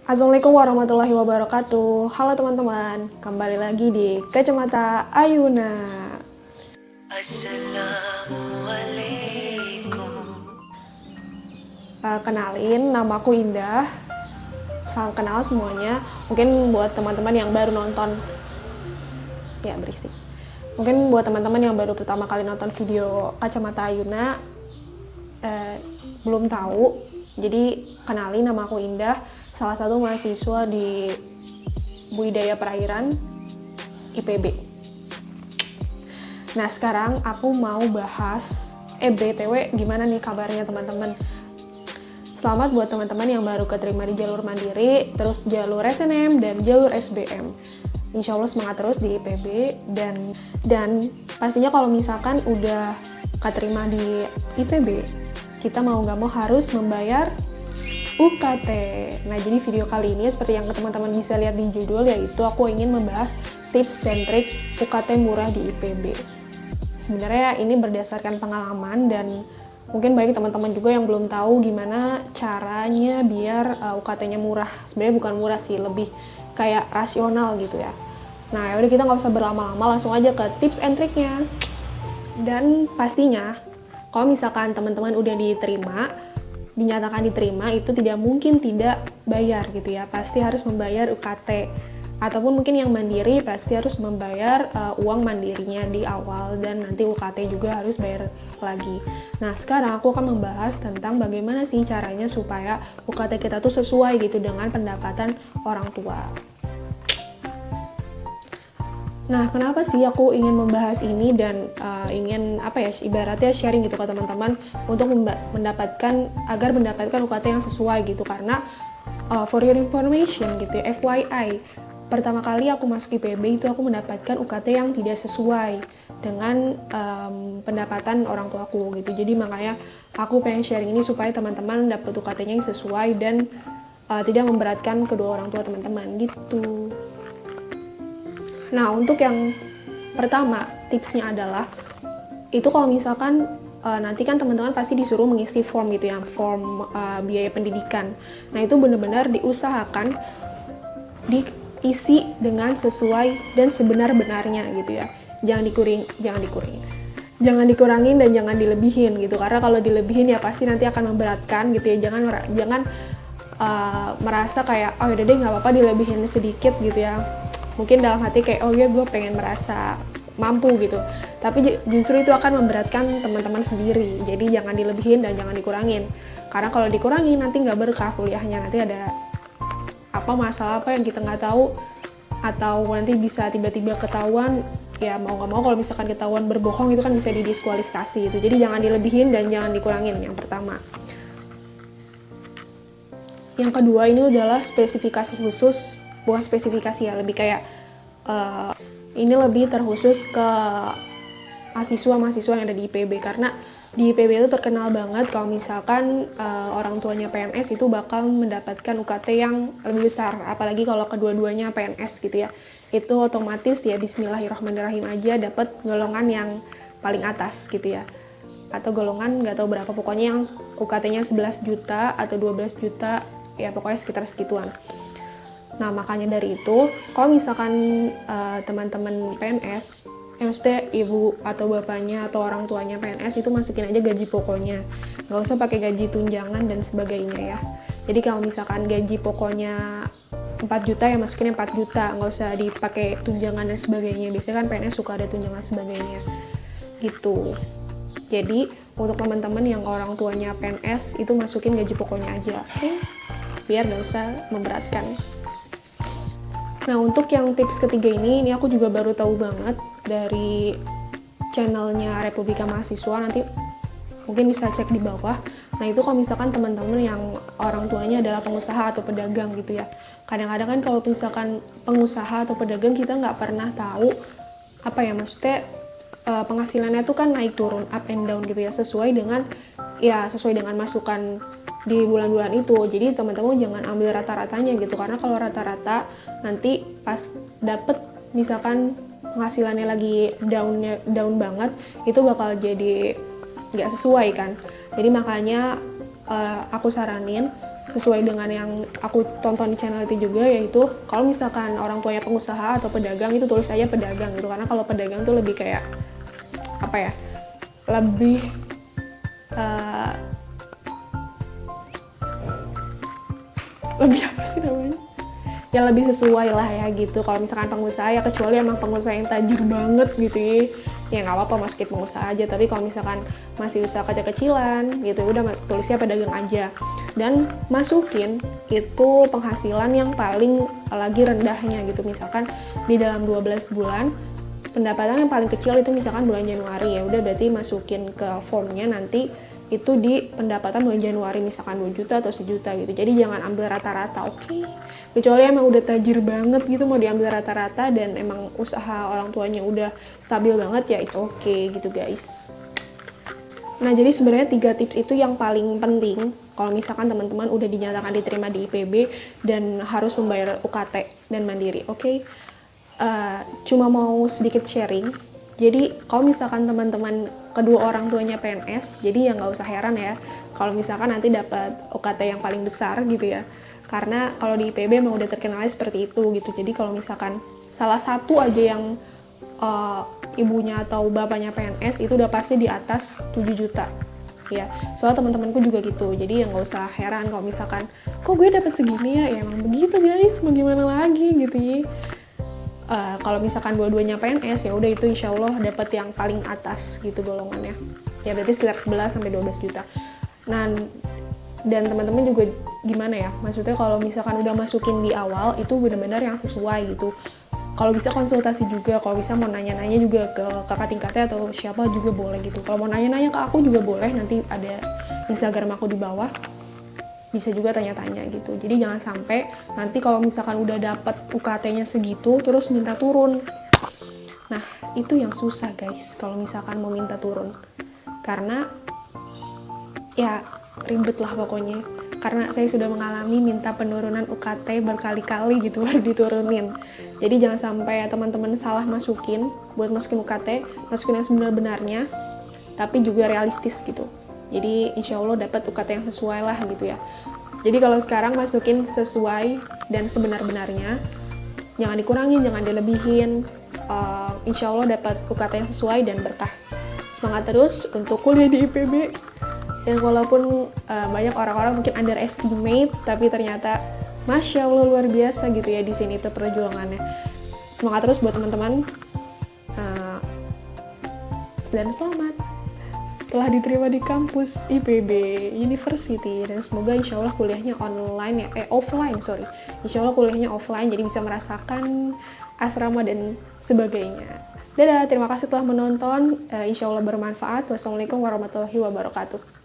Assalamualaikum warahmatullahi wabarakatuh. Halo teman-teman, kembali lagi di Kacamata Ayuna. Assalamualaikum. Kenalin, namaku Indah. Salam kenal semuanya. Mungkin buat teman-teman yang baru nonton, ya berisik. Mungkin buat teman-teman yang baru pertama kali nonton video Kacamata Ayuna, belum tahu. Jadi kenalin, namaku Indah. Salah satu mahasiswa di Budidaya Perairan IPB. Nah sekarang aku mau bahas BTW gimana nih kabarnya teman-teman. Selamat buat teman-teman yang baru keterima di jalur mandiri, terus jalur SNM dan jalur SBM. Insya Allah semangat terus di IPB dan pastinya kalau misalkan udah keterima di IPB, kita mau nggak mau harus membayar UKT. Nah, jadi video kali ini seperti yang teman-teman bisa lihat di judul, yaitu aku ingin membahas tips dan trik UKT murah di IPB. Sebenarnya ini berdasarkan pengalaman dan mungkin bagi teman-teman juga yang belum tahu gimana caranya biar UKT-nya murah. Sebenarnya bukan murah sih, lebih kayak rasional gitu ya. Nah, yaudah kita nggak usah berlama-lama, langsung aja ke tips and triknya. Dan pastinya, kalau misalkan teman-teman udah dinyatakan diterima, itu tidak mungkin tidak bayar gitu ya, pasti harus membayar UKT. Ataupun mungkin yang mandiri pasti harus membayar uang mandirinya di awal dan nanti UKT juga harus bayar lagi. Nah sekarang aku akan membahas tentang bagaimana sih caranya supaya UKT kita tuh sesuai gitu dengan pendapatan orang tua. Nah, kenapa sih aku ingin membahas ini dan ingin ibaratnya sharing gitu ke teman-teman untuk agar mendapatkan UKT yang sesuai gitu, karena for your information gitu ya, FYI, pertama kali aku masuk IPB itu aku mendapatkan UKT yang tidak sesuai dengan pendapatan orang tuaku gitu. Jadi makanya aku pengen sharing ini supaya teman-teman dapat UKT-nya yang sesuai dan tidak memberatkan kedua orang tua teman-teman gitu. Nah, untuk yang pertama, tipsnya adalah, itu kalau misalkan nanti kan teman-teman pasti disuruh mengisi form gitu ya, form biaya pendidikan. Nah, itu benar-benar diusahakan diisi dengan sesuai dan sebenar-benarnya gitu ya. Jangan dikurangin dan jangan dilebihin gitu, karena kalau dilebihin ya pasti nanti akan memberatkan gitu ya. Jangan merasa kayak, oh yaudah deh nggak apa-apa dilebihin sedikit gitu ya. Mungkin dalam hati kayak, oh ya gue pengen merasa mampu gitu. Tapi justru itu akan memberatkan teman-teman sendiri. Jadi jangan dilebihin dan jangan dikurangin. Karena kalau dikurangin nanti nggak berkah kuliahnya. Nanti ada masalah apa yang kita nggak tahu. Atau nanti bisa tiba-tiba ketahuan. Ya mau nggak mau kalau misalkan ketahuan berbohong itu kan bisa didiskualifikasi gitu. Jadi jangan dilebihin dan jangan dikurangin, yang pertama. Yang kedua ini adalah spesifikasi khusus. Bukan spesifikasi ya, lebih kayak ini lebih terkhusus ke mahasiswa yang ada di IPB, karena di IPB itu terkenal banget kalau misalkan orang tuanya PNS itu bakal mendapatkan UKT yang lebih besar, apalagi kalau kedua-duanya PNS gitu ya. Itu otomatis ya bismillahirrahmanirrahim aja dapat golongan yang paling atas gitu ya. Atau golongan nggak tahu berapa, pokoknya yang UKT-nya 11 juta atau 12 juta, ya pokoknya sekitar segituan. Nah, makanya dari itu, kalau misalkan teman-teman PNS, maksudnya ibu atau bapaknya atau orang tuanya PNS, itu masukin aja gaji pokoknya. Nggak usah pakai gaji tunjangan dan sebagainya ya. Jadi kalau misalkan gaji pokoknya 4 juta, ya masukin 4 juta. Nggak usah dipakai tunjangan dan sebagainya. Biasanya kan PNS suka ada tunjangan sebagainya. Gitu. Jadi, untuk teman-teman yang orang tuanya PNS, itu masukin gaji pokoknya aja. Oke? Biar nggak usah memberatkan. Nah, untuk yang tips ketiga ini aku juga baru tahu banget dari channelnya Republika Mahasiswa, nanti mungkin bisa cek di bawah. Nah, itu kalau misalkan teman-teman yang orang tuanya adalah pengusaha atau pedagang gitu ya. Kadang-kadang kan kalau misalkan pengusaha atau pedagang kita nggak pernah tahu maksudnya penghasilannya tuh kan naik turun, up and down gitu ya, sesuai dengan masukan di bulan-bulan itu. Jadi teman-teman jangan ambil rata-ratanya gitu, karena kalau rata-rata nanti pas dapet misalkan penghasilannya lagi down banget, itu bakal jadi nggak sesuai kan. Jadi makanya aku saranin sesuai dengan yang aku tonton di channel itu juga, yaitu kalau misalkan orang tuanya pengusaha atau pedagang itu tulis aja pedagang gitu, karena kalau pedagang tuh lebih kayak apa ya, lebih lebih apa sih namanya, ya lebih sesuai lah ya gitu. Kalau misalkan pengusaha ya kecuali emang pengusaha yang tajir banget gitu ya nggak apa-apa masukin pengusaha aja. Tapi kalau misalkan masih usaha kecil-kecilan gitu udah tulisnya pedagang aja, dan masukin itu penghasilan yang paling lagi rendahnya gitu. Misalkan di dalam 12 bulan pendapatan yang paling kecil itu misalkan bulan Januari, ya udah berarti masukin ke formnya nanti itu di pendapatan bulan Januari misalkan 2 juta atau 1 juta gitu. Jadi jangan ambil rata-rata, oke? Kecuali emang udah tajir banget gitu mau diambil rata-rata dan emang usaha orang tuanya udah stabil banget, ya it's okay gitu guys. Nah jadi sebenarnya 3 tips itu yang paling penting kalau misalkan teman-teman udah dinyatakan diterima di IPB dan harus membayar UKT dan mandiri, oke? Cuma mau sedikit sharing. Jadi kalau misalkan teman-teman kedua orang tuanya PNS, jadi ya nggak usah heran ya kalau misalkan nanti dapat UKT yang paling besar gitu ya. Karena kalau di IPB emang udah terkenalnya seperti itu gitu. Jadi kalau misalkan salah satu aja yang ibunya atau bapaknya PNS itu udah pasti di atas 7 juta. Ya, soal teman-temanku juga gitu. Jadi ya nggak usah heran kalau misalkan kok gue dapat segini ya emang begitu guys, mau gimana lagi gitu ya. Kalau misalkan dua-duanya PNS ya udah itu insya Allah dapat yang paling atas gitu golongannya, ya berarti sekitar 11 sampai 12 juta. Nah dan teman-teman juga gimana ya, maksudnya kalau misalkan udah masukin di awal itu benar-benar yang sesuai gitu. Kalau bisa konsultasi juga, kalau bisa mau nanya-nanya juga ke kakak tingkatnya atau siapa juga boleh gitu. Kalau mau nanya-nanya ke aku juga boleh, nanti ada Instagram aku di bawah, bisa juga tanya-tanya gitu. Jadi jangan sampai nanti kalau misalkan udah dapet UKT-nya segitu terus minta turun. Nah itu yang susah guys kalau misalkan mau minta turun, karena ya ribet lah pokoknya. Karena saya sudah mengalami minta penurunan UKT berkali-kali gitu baru diturunin. Jadi jangan sampai ya teman-teman salah masukin buat masukin UKT, masukin yang sebenar-benarnya tapi juga realistis gitu. Jadi insya Allah dapat UKT yang sesuai lah gitu ya. Jadi kalau sekarang masukin sesuai dan sebenar-benarnya, jangan dikurangin, jangan dilebihin. Insya Allah dapat UKT yang sesuai dan berkah. Semangat terus untuk kuliah di IPB. Yang walaupun banyak orang-orang mungkin underestimate, tapi ternyata Masya Allah luar biasa gitu ya di sini tuh perjuangannya. Semangat terus buat teman-teman. Dan selamat telah diterima di kampus IPB University, dan semoga insya Allah kuliahnya insya Allah kuliahnya offline, jadi bisa merasakan asrama dan sebagainya. Dadah, terima kasih telah menonton, insya Allah bermanfaat. Wassalamualaikum warahmatullahi wabarakatuh.